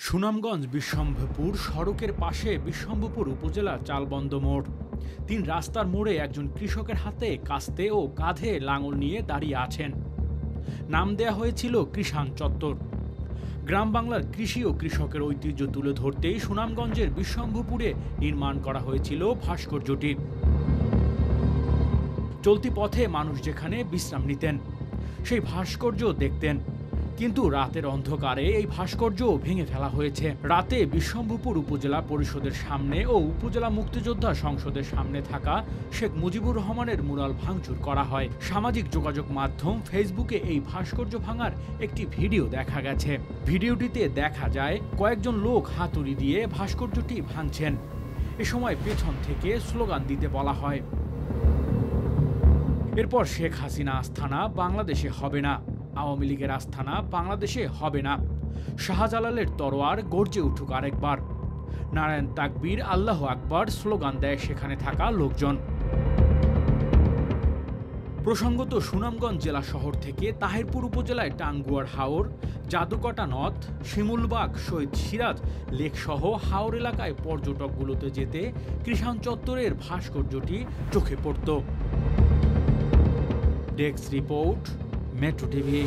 সুনামগঞ্জ বিশ্বম্ভপুর সড়কের পাশে বিশ্বম্ভপুর উপজেলা চালবন্দ মোড়। ৩ রাস্তার মোড়ে একজন কৃষকের হাতে কাস্তে ও কাঁধে লাঙল নিয়ে দাঁড়িয়ে আছেন। নাম দেয়া হয়েছিল কৃষাণ চত্বর। গ্রাম বাংলার কৃষি ও কৃষকের ঐতিহ্য তুলে ধরতেই সুনামগঞ্জের বিশ্বম্ভপুরে নির্মাণ করা হয়েছিল ভাস্কর্যটি। চলতি পথে মানুষ যেখানে বিশ্রাম নিতেন, সেই ভাস্কর্য দেখতেন, কিন্তু রাতের অন্ধকারে এই ভাস্কর্য ভেঙে ফেলা হয়েছে। রাতে বিশ্বম্ভপুর উপজেলা পরিষদের সামনে ও উপজেলা মুক্তিযোদ্ধা সংসদের সামনে থাকা শেখ মুজিবুর রহমানের মুরাল ভাঙচুর করা হয়। সামাজিক যোগাযোগ মাধ্যম ফেসবুকে এই ভাস্কর্য ভাঙার একটি ভিডিও দেখা গেছে। ভিডিওটিতে দেখা যায় কয়েকজন লোক হাতুড়ি দিয়ে ভাস্কর্যটি ভাঙছেন। এ সময় পেছন থেকে স্লোগান দিতে বলা হয়। এরপর শেখ হাসিনা আস্থানা বাংলাদেশে হবে না, আওয়ামী লীগের আস্থানা বাংলাদেশে হবে না, শাহজালালের তরোয়ার গর্জে উঠুক আরেকবার, নারায়ণ তাকবীর, আল্লাহ আকবার স্লোগান দেয় সেখানে থাকা লোকজন। প্রসঙ্গত, সুনামগঞ্জ জেলা শহর থেকে তাহিরপুর উপজেলায় টাঙ্গুয়ার হাওর, জাদুকাটা নদ, শিমুলবাগ, শহীদ সিরাজ লেকসহ হাওর এলাকায় পর্যটকগুলোতে যেতে কৃষাণ চত্বরের ভাস্কর্যটি চোখে পড়ত। Desk report, metro TV.